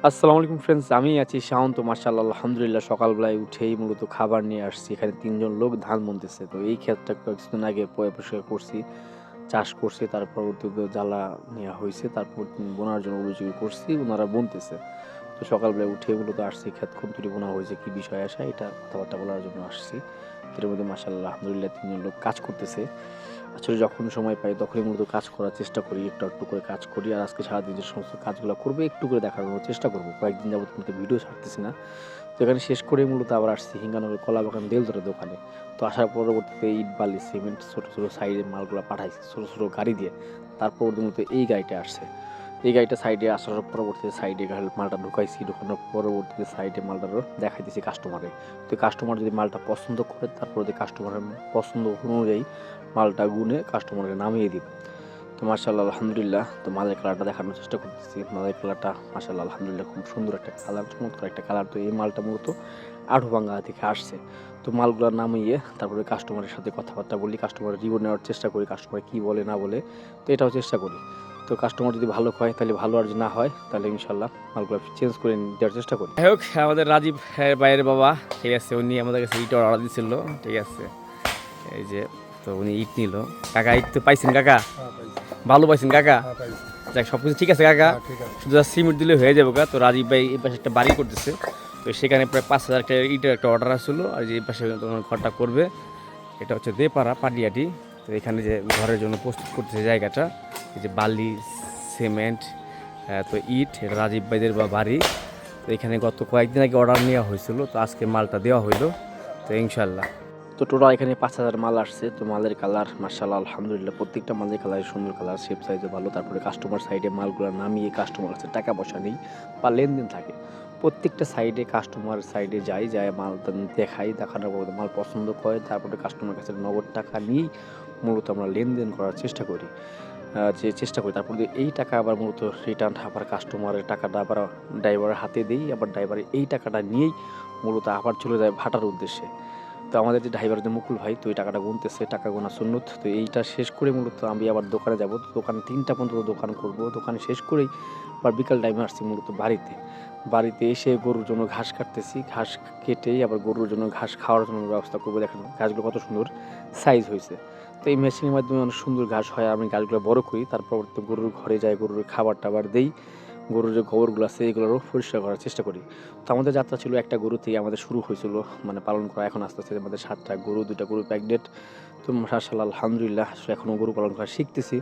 আসসালামু আলাইকুম ফ্রেন্ডস, আমি আছি শাওন। তো মাশাআল্লাহ আলহামদুলিল্লাহ সকালবেলায় উঠেই মূলত খাবার নিয়ে আসছি। এখানে ৩ জন লোক ধান বুনতেছে। তো এই ক্ষেতটা কিছুদিন আগে পরিষ্কার করছি, চাষ করছি। তার পরবর্তীতে জ্বালা নেওয়া হইছে। তারপর বোনার জন্য উপযোগী করছি। উনারা বুনতেছে। তো সকালবেলায় উঠে মূলত আসছি ক্ষেত কোনটুকু বোনা হয়েছে, কি বিষয় আসা এটা কথাবার্তা বলার জন্য আসছি। এর মধ্যে মাশাআল্লাহ আলহামদুলিল্লাহ ৩ জন লোক কাজ করতেছে। আসলে যখন সময় পাই তখনই মূলত কাজ করার চেষ্টা করি। একটু, একটু করে কাজ করি। আর আজকে সারাদিন যে সমস্ত কাজগুলো করবো একটু করে দেখানোর চেষ্টা করব। কয়েকদিন যাবত কিন্তু ভিডিও ছাড়তেছি না। তো এখানে শেষ করে মূলত আবার আসছি হিঙ্গানগর কলাবাগান বেলতলা দোকানে। তো আসার পরবর্তীতে ইট, বালি, সিমেন্ট ছোট, ছোট সাইডে মালগুলা পাঠাইছি ছোট, ছোট গাড়ি দিয়ে। তারপর মূলত এই গাড়িটা আসছে। এই গাড়িটা সাইডে আসার পরবর্তীতে সাইডে মালটা ঢুকাইছি। ঢুকানোর পরবর্তীতে সাইডে মালটারও দেখাইতেছি কাস্টমারে। তো কাস্টমার যদি মালটা পছন্দ করে তারপর যদি কাস্টমারের পছন্দ অনুযায়ী মালটা গুনে কাস্টমারকে নামিয়ে দিব। তো মাশাআল্লাহ আলহামদুলিল্লাহ, তো মালের কালারটা দেখানোর চেষ্টা করতেছি। মালের কালারটা মাশাআল্লাহ আলহামদুলিল্লাহ খুব সুন্দর একটা কালার, চমৎকার একটা কালার। তো এই মালটা মূলত আড়ুভাঙ্গা থেকে আসছে। তো মালগুলা নামিয়ে তারপরে কাস্টমারের সাথে কথাবার্তা বলি, কাস্টমারের রিভিউ নেওয়ার চেষ্টা করি, কাস্টমার কী বলে না বলে। তো এটাও চেষ্টা করি। তো কাস্টমার যদি ভালো হয় তাহলে ভালো, আর যদি না হয় তাহলে ইনশাআল্লাহ মালগুলা চেঞ্জ করে দেওয়ার চেষ্টা করি। যাই হোক, আমাদের রাজীব ভাইয়ের বাবা, ঠিক আছে, উনি আমাদের কাছে ইট অর্ডার দিছিল। ঠিক আছে, এই যে, তো উনি ইট নিল। কাকা, ইট তো পাইছেন কাকা? ভালো পাইছেন কাকা? যাক, সব কিছু ঠিক আছে কাকা, শুধু সিমেন্ট দিলে হয়ে যাবে কাকা। তো রাজীব ভাই এই পাশে একটা বাড়ি করতেছে। তো সেখানে প্রায় 5,000 টাকা ইটের একটা অর্ডার আসছিলো। আর যে এই পাশে তোমার ঘরটা করবে, এটা হচ্ছে দেপাড়া পাটিয়াটি। তো এখানে যে ঘরের জন্য প্রস্তুত করতেছে জায়গাটা, এই যে বালি, সিমেন্ট, তো ইট, এটা রাজীব ভাইদের বাড়ি। তো এখানে গত কয়েকদিন আগে অর্ডার নেওয়া হয়েছিল, তো আজকে মালটা দেওয়া হইলো। তো ইনশাল্লাহ তো টোটাল এখানে 5,000 মাল আসছে। তো মালের কালার মাশাআল্লাহ আলহামদুলিল্লাহ প্রত্যেকটা মালের কালার সুন্দর কালার, শেপ সাইজও ভালো। তারপরে কাস্টমার সাইডে মালগুলো নামিয়ে কাস্টমার কাছে টাকা পয়সা নেই বা লেনদেন থাকে। প্রত্যেকটা সাইডে কাস্টমার সাইডে যায় মাল দেখাই, দেখানোর পর মাল পছন্দ করে তারপরে কাস্টমার কাছে নগদ টাকা নিয়েই মূলত আমরা লেনদেন করার চেষ্টা করি। তারপর দিয়ে এই টাকা আবার মূলত রিটার্ন আবার কাস্টমারের টাকাটা আবার ড্রাইভারের হাতে দেই। আবার ড্রাইভার এই টাকাটা নিয়েই মূলত আবার চলে যায় ভাটার উদ্দেশ্যে। তো আমাদের যে ড্রাইভার যে মুকুল ভাই, তো এই টাকাটা গুনতেছে, টাকা গোনা সুন্নত। তো এইটা শেষ করে মূলত আমি আবার দোকানে যাব। তো দোকানে ৩টা পর্যন্ত দোকান করব। দোকানে শেষ করেই আবার বিকাল টাইমে আসছি মূলত বাড়িতে। বাড়িতে এসে গরুর জন্য ঘাস কাটতেছি। ঘাস কেটেই আবার গরুর জন্য ঘাস খাওয়ার জন্য ব্যবস্থা করবো। দেখেন ঘাসগুলো কত সুন্দর সাইজ হয়েছে। তো এই মেশিনের মাধ্যমে অনেক সুন্দর ঘাস হয়। আমি ঘাসগুলো বড় করি, তারপর তো গরুর ঘরে যাই, গরুর খাবার-টাবার দেই। গরুর যে গোবরগুলো আছে এগুলোরও পরিষ্কার করার চেষ্টা করি। তো আমাদের যাত্রা ছিল একটা গরু থেকে আমাদের শুরু হয়েছিল, মানে পালন করা। এখন আস্তে, আস্তে আমাদের ৭টা গরু, ২টা গরু প্রেগনেন্ট। তো মাশাআল্লাহ আলহামদুলিল্লাহ এখনও গরু পালন করা শিখতেছি।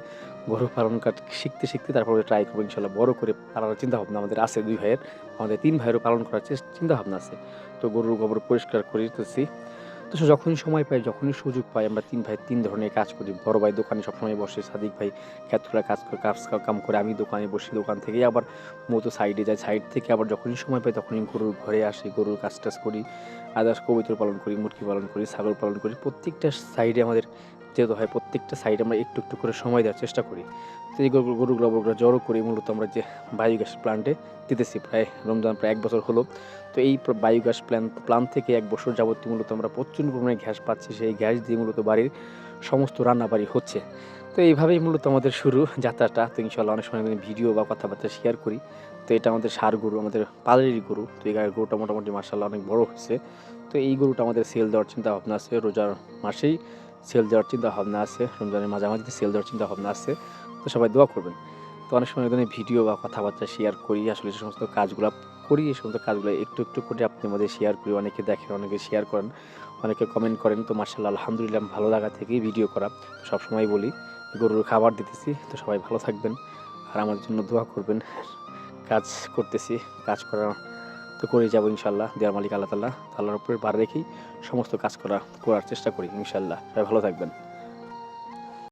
গরু পালন শিখতে, শিখতে তারপরে ট্রাই করবো ইনশাআল্লাহ বড় করে পালার চিন্তাভাবনা আমাদের আছে ২ ভাইয়ের। আমাদের ৩ ভাইয়েরও পালন করার চিন্তাভাবনা আছে। তো গরুর গোবর পরিষ্কার করিতেছি। তো যখনই সময় পাই, যখনই সুযোগ পাই আমরা ৩ ভাই ৩ ধরনের কাজ করি। বড় ভাই দোকানে সবসময় বসে, সাদিক ভাই ক্ষেতখোলায় কাম করে, আমি দোকানে বসি। দোকান থেকেই আবার মূলত সাইডে যাই। সাইড থেকে আবার যখনই সময় পাই তখনই গরুর ঘরে আসি, গরুর কাজ-টাজ করি। আদার্স কবুতর পালন করি, মুরগি পালন করি, ছাগল পালন করি। প্রত্যেকটা সাইডে আমাদের যেতে হয়, প্রত্যেকটা সাইডে আমরা একটু, একটু করে সময় দেওয়ার চেষ্টা করি। তো এই গরুগুলো জড়ো করে মূলত আমরা যে বায়োগ্যাস প্ল্যান্টে দিতেছি। প্রায় রমজান প্রায় ১ বছর হলো। তো এই বায়োগ্যাস প্ল্যান্ট থেকে ১ বছর যাবত মূলত আমরা প্রচুর পরিমাণে গ্যাস পাচ্ছি। সেই গ্যাস দিয়ে মূলত বাড়ির সমস্ত রান্নাবাড়ি হচ্ছে। তো এইভাবেই মূলত আমাদের শুরু যাত্রাটা। তো ইনশাআল্লাহ অনেক সময় আমি ভিডিও বা কথাবার্তা শেয়ার করি। তো এটা আমাদের ষাঁড় গরু, আমাদের পালেরই গরু। তো এই গরুটা মোটামুটি মাশাআল্লাহ অনেক বড় হয়েছে। তো এই গরুটা আমাদের সেল দেওয়ার চিন্তাভাবনা আছে। রোজার মাসেই সেল দেওয়ার চিন্তাভাবনা আছে। রমজানের মাঝামাঝিতে সেল দেওয়ার চিন্তাভাবনা আছে। তো সবাই দোয়া করবেন। তো অনেক সময় ধরনের ভিডিও বা কথাবার্তা শেয়ার করি। আসলে যে সমস্ত কাজগুলা করি, এই সমস্ত কাজগুলো একটু, একটু করে আপনাদের মধ্যে শেয়ার করি। অনেকে দেখেন, অনেকে শেয়ার করেন, অনেকে কমেন্ট করেন। তো মাশাআল্লাহ আলহামদুলিল্লাহ ভালো লাগা থেকেই ভিডিও করা। সবসময় বলি গরুর খাবার দিতেছি। তো সবাই ভালো থাকবেন আর আমার জন্য দোয়া করবেন। কাজ করতেছি, কাজ করা তো করেই যাবো ইনশাআল্লাহ। দেওয়ার মালিক আল্লাহ তাআলা। আল্লাহর উপরে ভার রেখেই সমস্ত কাজ করার চেষ্টা করি ইনশাআল্লাহ। সবাই ভালো থাকবেন।